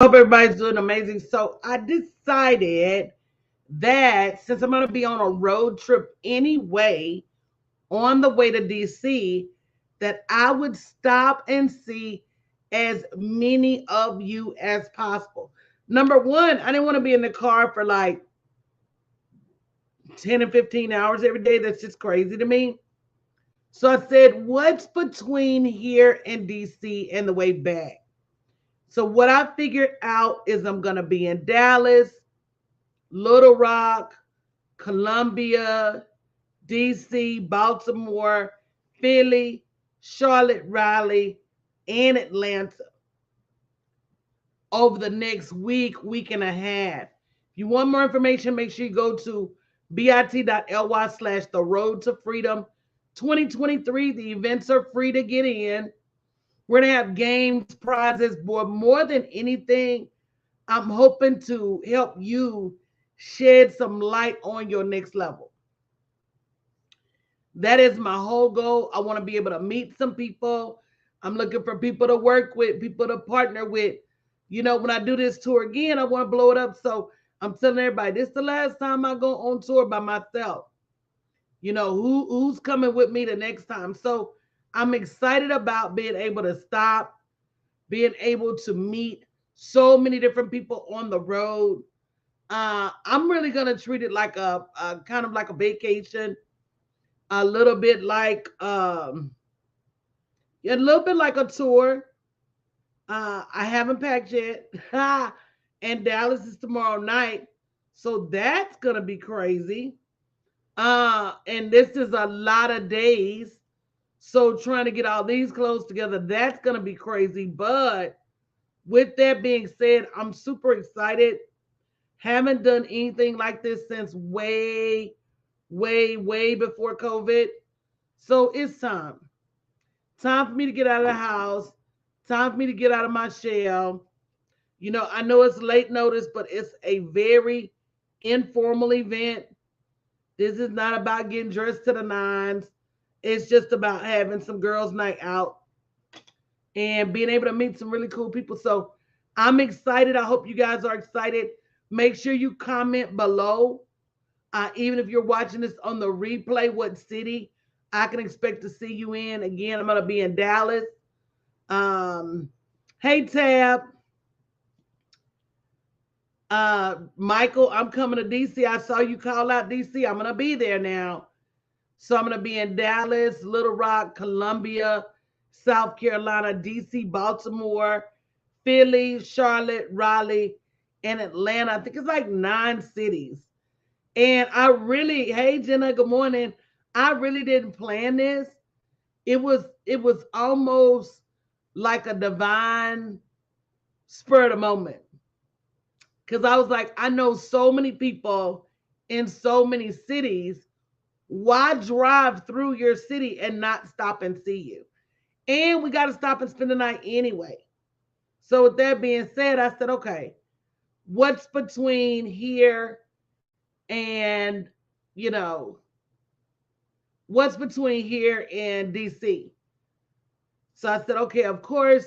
Hope everybody's doing amazing. So I decided that since I'm going to be on a road trip anyway, on the way to DC, that I would stop and see as many of you as possible. Number one, I didn't want to be in the car for like 10 and 15 hours every day. That's just crazy to me. So I said, what's between here and DC and the way back? So what I figured out is I'm going to be in Dallas, Little Rock, Columbia, DC, Baltimore, Philly, Charlotte, Raleigh, and Atlanta over the next week and a half. If you want more information, make sure you go to bit.ly/ the road to freedom 2023. The events are free to get in. We're going to have games, prizes, but more than anything, I'm hoping to help you shed some light on your next level. That is my whole goal. I want to be able to meet some people. I'm looking for people to work with, people to partner with. You know, when I do this tour again, I want to blow it up. So I'm telling everybody, this is the last time I go on tour by myself. You know, who's coming with me the next time? So I'm excited about being able to stop, being able to meet so many different people on the road. I'm really gonna treat it like a kind of like a vacation, a little bit like a little bit like a tour. I haven't packed yet, and Dallas is tomorrow night, so that's gonna be crazy. And this is a lot of days, so trying to get all these clothes together, that's gonna be crazy. But with that being said, I'm super excited. Haven't done anything like this since way before COVID. So it's time. Time for me to get out of the house. Time for me to get out of my shell. You know, I know it's late notice, but it's a very informal event. This is not about getting dressed to the nines. It's just about having some girls' night out and being able to meet some really cool people. So I'm excited. I hope you guys are excited. Make sure you comment below. Even if you're watching this on the replay, what city I can expect to see you in. Again, I'm going to be in Dallas. Um, hey, Tab. Michael, I'm coming to DC. I saw you call out DC. I'm going to be there now. So I'm going to be in Dallas, Little Rock, Columbia, South Carolina, DC, Baltimore, Philly, Charlotte, Raleigh, and Atlanta. I think it's like 9 cities. And I really, hey Jenna, good morning. I really didn't plan this. It was almost like a divine spur of the moment. Cause I was like, I know so many people in so many cities. Why drive through your city and not stop and see you? And we got to stop and spend the night anyway. So with that being said, I said, okay, what's between here and, you know, what's between here and DC? So I said, okay, of course,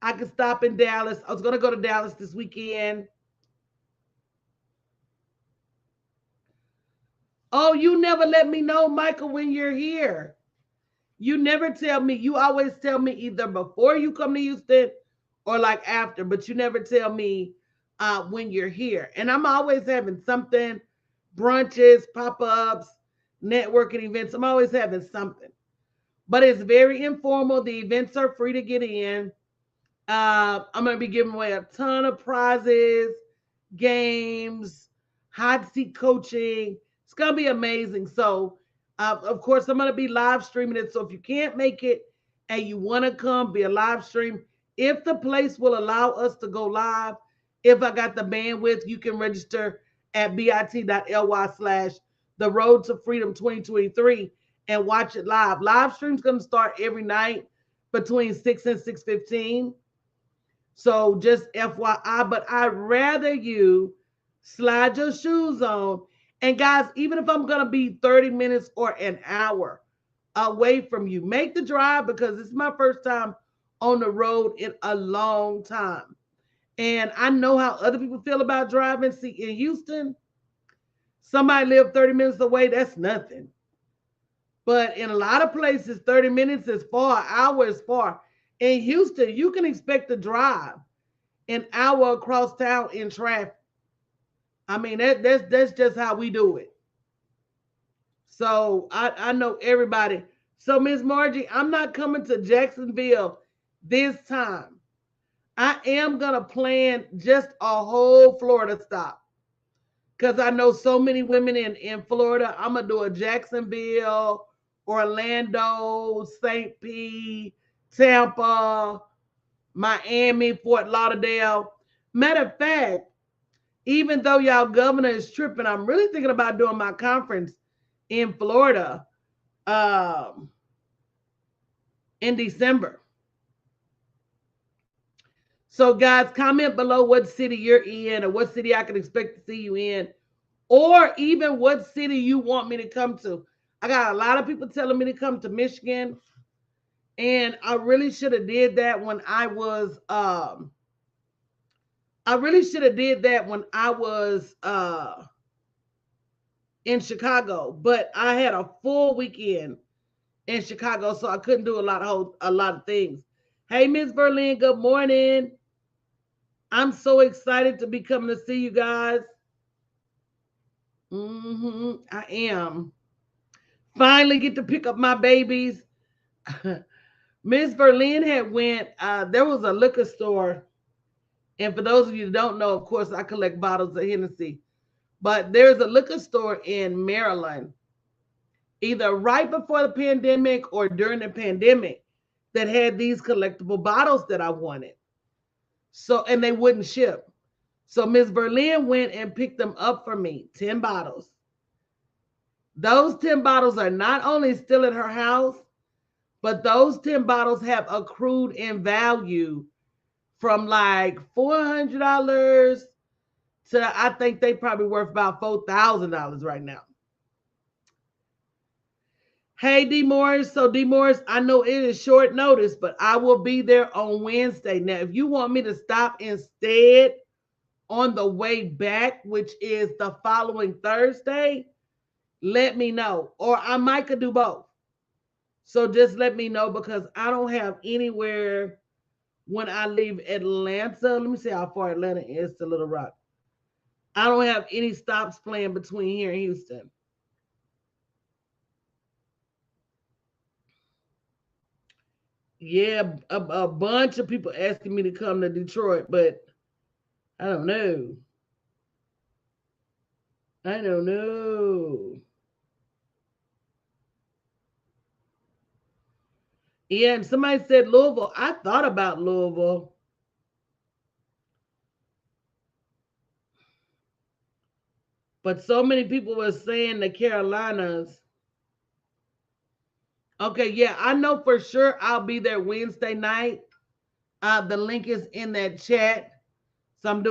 I could stop in Dallas. I was going to go to Dallas this weekend. Oh, you never let me know, Michael, when you're here. You never tell me. You always tell me either before you come to Houston or like after, but you never tell me when you're here. And I'm always having something, brunches, pop-ups, networking events. I'm always having something. But it's very informal. The events are free to get in. I'm going to be giving away a ton of prizes, games, hot seat coaching. It's going to be amazing. So, of course, I'm going to be live streaming it. So, if you can't make it and you want to come, be a live stream. If the place will allow us to go live, if I got the bandwidth, you can register at bit.ly/ the road to freedom 2023 and watch it live. Live stream's going to start every night between 6 and 6:15. So just FYI, but I'd rather you slide your shoes on. And guys, even if I'm going to be 30 minutes or an hour away from you, make the drive because it's my first time on the road in a long time. And I know how other people feel about driving. See, in Houston, somebody live 30 minutes away, that's nothing. But in a lot of places, 30 minutes is far, an hour is far. In Houston, you can expect to drive an hour across town in traffic. I mean, that's just how we do it. So I know everybody. So Miss Margie, I'm not coming to Jacksonville this time. I am gonna plan just a whole Florida stop because I know so many women in Florida. I'm gonna do a Jacksonville, Orlando, St. Pete, Tampa, Miami, Fort Lauderdale. Matter of fact, even though y'all governor is tripping, I'm really thinking about doing my conference in Florida um, in December. So, guys, comment below what city you're in or what city I can expect to see you in, or even what city you want me to come to. I got a lot of people telling me to come to Michigan, and I really should have did that when I was in Chicago, but I had a full weekend in Chicago, so I couldn't do a lot of things. Hey, Miss Berlin, good morning. I'm so excited to be coming to see you guys. I am. Finally get to pick up my babies. Miss Berlin had went. There was a liquor store, and for those of you who don't know, of course, I collect bottles of Hennessy. But there's a liquor store in Maryland, either right before the pandemic or during the pandemic, that had these collectible bottles that I wanted. So, and they wouldn't ship. So Miss Berlin went and picked them up for me, 10 bottles. Those 10 bottles are not only still at her house, but those 10 bottles have accrued in value from like $400 to I think they probably worth about $4,000 right now. Hey, D Morris. So, D Morris, I know it is short notice, but I will be there on Wednesday. Now, if you want me to stop instead on the way back, which is the following Thursday, let me know. Or I might could do both. So just let me know because I don't have anywhere when I leave Atlanta. Let me see how far Atlanta is to Little Rock. I don't have any stops planned between here and Houston. Yeah, a bunch of people asking me to come to Detroit, but I don't know. I don't know. Yeah, and somebody said Louisville. I thought about Louisville, but so many people were saying the Carolinas. Okay, yeah, I know for sure I'll be there Wednesday night. The link is in that chat. So I'm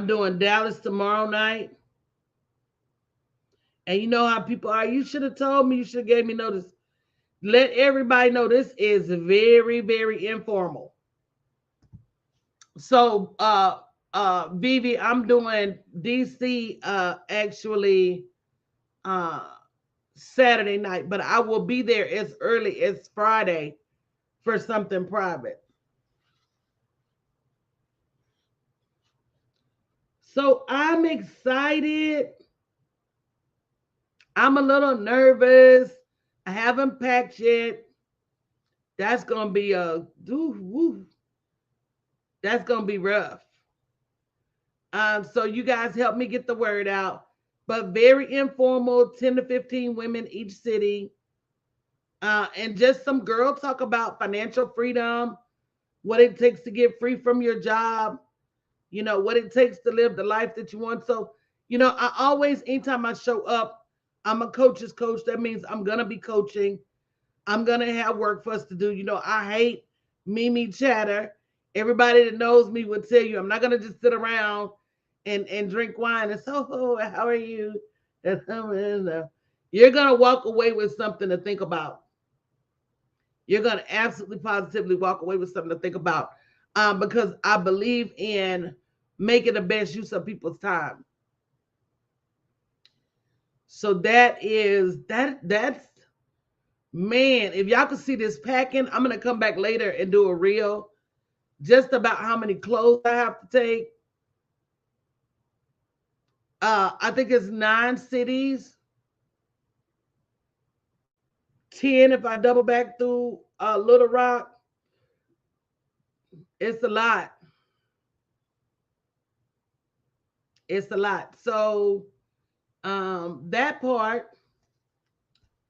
doing Dallas tomorrow night. And you know how people are. You should have told me, you should have gave me notice. Let everybody know this is very, very informal. So Vivi, I'm doing DC actually uh Saturday night, but I will be there as early as Friday for something private. So I'm excited. I'm a little nervous. I haven't packed yet. That's gonna be that's gonna be rough. So you guys help me get the word out. But very informal, 10 to 15 women each city. And just some girl talk about financial freedom, what it takes to get free from your job, what it takes to live the life that you want. So, I always, anytime I show up, I'm a coach's coach. That means I'm gonna be coaching. I'm gonna have work for us to do. I hate me chatter. Everybody that knows me will tell you I'm not gonna just sit around and drink wine and so, oh, how are you? You're gonna walk away with something to think about. You're going to absolutely positively walk away with something to think about, because I believe in making the best use of people's time. So that's man. If y'all can see this packing, I'm gonna come back later and do a reel just about how many clothes I have to take. I think it's 9 cities, 10 if I double back through Little Rock. It's a lot. It's a lot. So that part.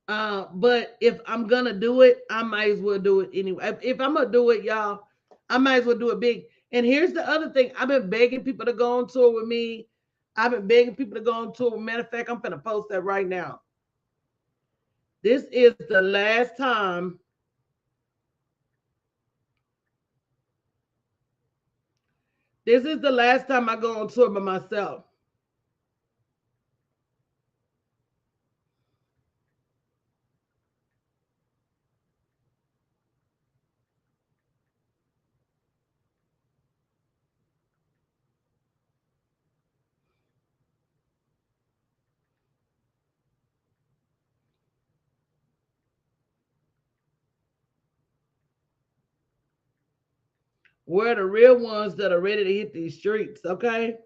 But if I'm gonna do it, I might as well do it anyway. If I'm gonna do it, y'all, I might as well do it big. And here's the other thing: I've been begging people to go on tour with me. I've been begging people to go on tour. Matter of fact, I'm gonna post that right now. This is the last time. This is the last time I go on tour by myself. We're the real ones that are ready to hit these streets. Okay.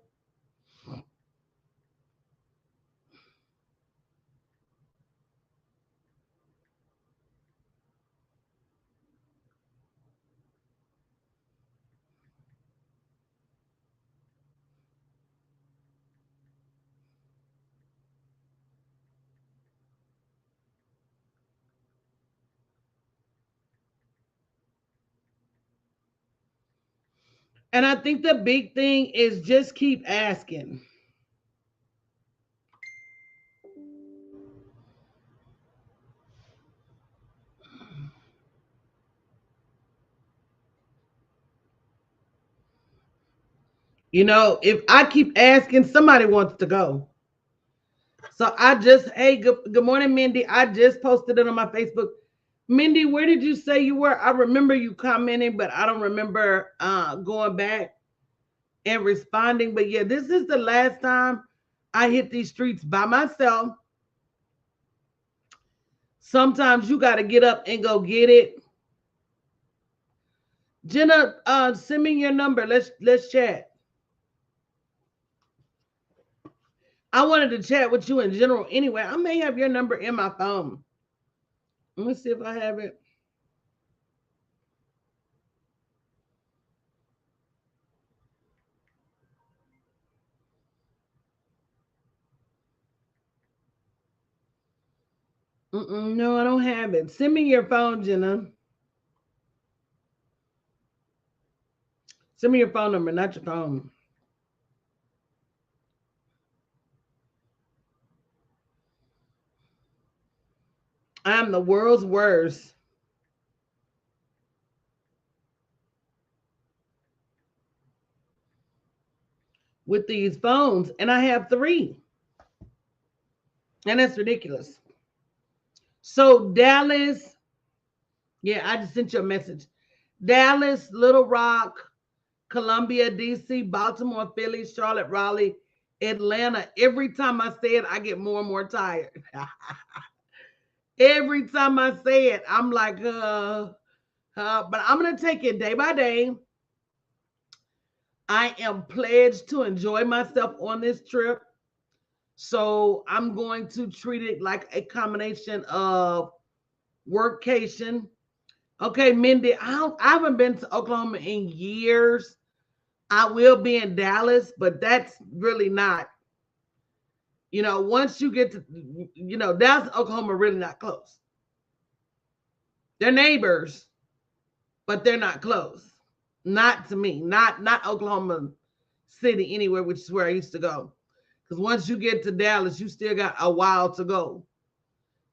And I think the big thing is just keep asking. If I keep asking, somebody wants to go. So hey, good morning, Mindy. I just posted it on my Facebook. Mindy, where did you say you were? I remember you commenting, but I don't remember going back and responding. But yeah, this is the last time I hit these streets by myself. Sometimes you got to get up and go get it. Jenna, send me your number. Let's chat. I wanted to chat with you in general anyway. I may have your number in my phone. Let me see if I have it. No, I don't have it. Send me your phone, Jenna. Send me your phone number, not your phone. I'm the world's worst with these phones, and I have 3. And that's ridiculous. So, Dallas, yeah, I just sent you a message. Dallas, Little Rock, Columbia, DC, Baltimore, Philly, Charlotte, Raleigh, Atlanta. Every time I say it, I get more and more tired. Every time I say it, I'm like, but I'm going to take it day by day. I am pledged to enjoy myself on this trip. So I'm going to treat it like a combination of workcation. Okay, Mindy, I haven't been to Oklahoma in years. I will be in Dallas, but that's really not, once you get to, Dallas and Oklahoma are really not close. They're neighbors, but they're not close. Not to me, not Oklahoma City anywhere, which is where I used to go. Because once you get to Dallas, you still got a while to go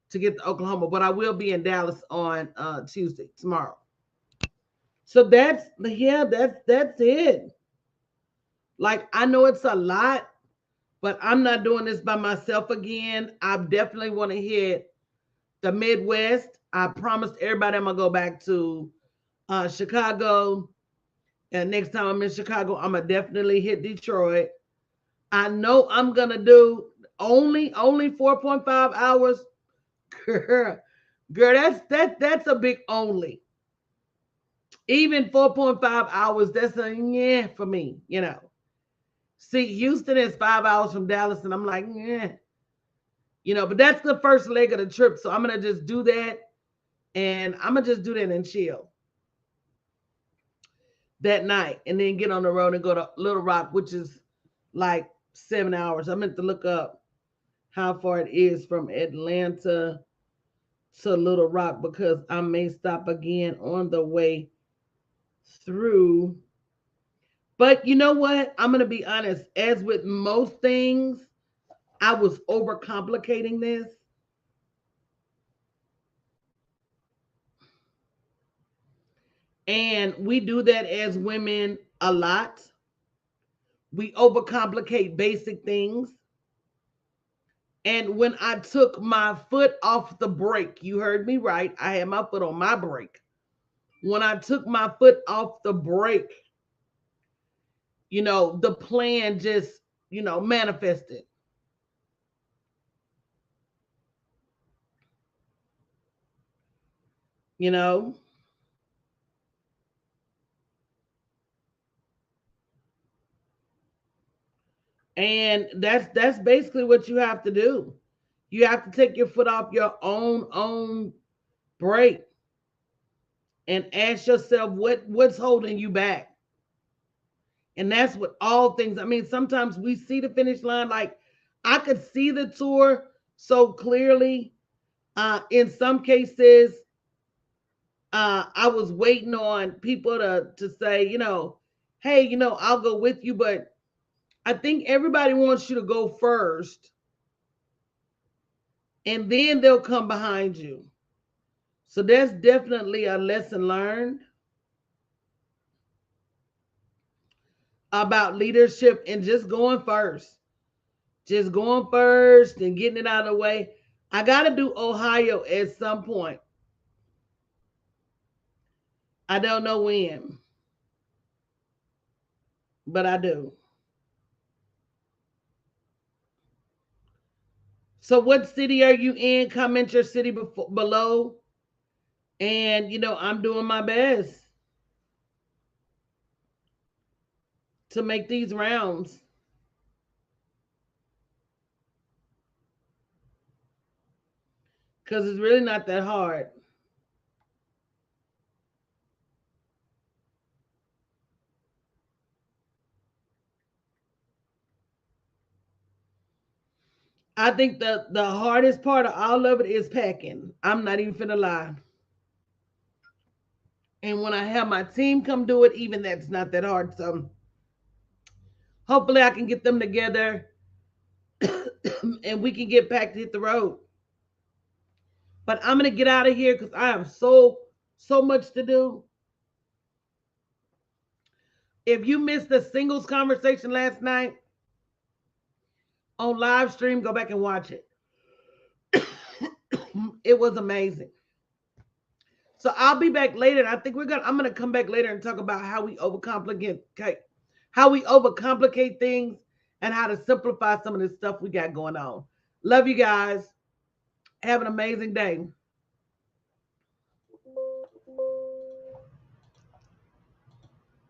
to get to Oklahoma. But I will be in Dallas on Tuesday, tomorrow. So that's it. Like, I know it's a lot, but I'm not doing this by myself again. I definitely want to hit the Midwest. I promised everybody I'm gonna go back to Chicago. And next time I'm in Chicago, I'm gonna definitely hit Detroit. I know I'm gonna do only 4.5 hours. Girl, girl, that's a big only. Even 4.5 hours, that's a yeah for me, you know. See, Houston is 5 hours from Dallas, and I'm like, yeah, you know, but that's the first leg of the trip. So I'm gonna just do that, and I'm gonna just do that and chill that night, and then get on the road and go to Little Rock, which is like 7 hours. I meant to look up how far it is from Atlanta to Little Rock because I may stop again on the way through. But you know what? I'm going to be honest. As with most things, I was overcomplicating this. And we do that as women a lot. We overcomplicate basic things. And when I took my foot off the brake, you heard me right. I had my foot on my brake. When I took my foot off the brake, you know, the plan just, you know, manifested. You know, and that's basically what you have to do. You have to take your foot off your own brake and ask yourself what's holding you back. And that's what all things. I mean, sometimes we see the finish line. Like I could see the tour so clearly. In some cases, I was waiting on people to say, you know, hey, you know, I'll go with you, but I think everybody wants you to go first, and then they'll come behind you. So that's definitely a lesson learned about leadership and just going first. Just going first and getting it out of the way. I got to do Ohio at some point. I don't know when, but I do. So, what city are you in? Comment your city below. And, you know, I'm doing my best to make these rounds because it's really not that hard. I think the hardest part of all of it is packing. I'm not even finna lie. And when I have my team come do it, even that's not that hard. So hopefully I can get them together and we can get back to hit the road. But I'm gonna get out of here because I have so much to do. If you missed the singles conversation last night on live stream, go back and watch it. It was amazing. So I'll be back later. I think I'm gonna come back later and talk about how we overcomplicate things and how to simplify some of the stuff we got going on. Love you guys. Have an amazing day.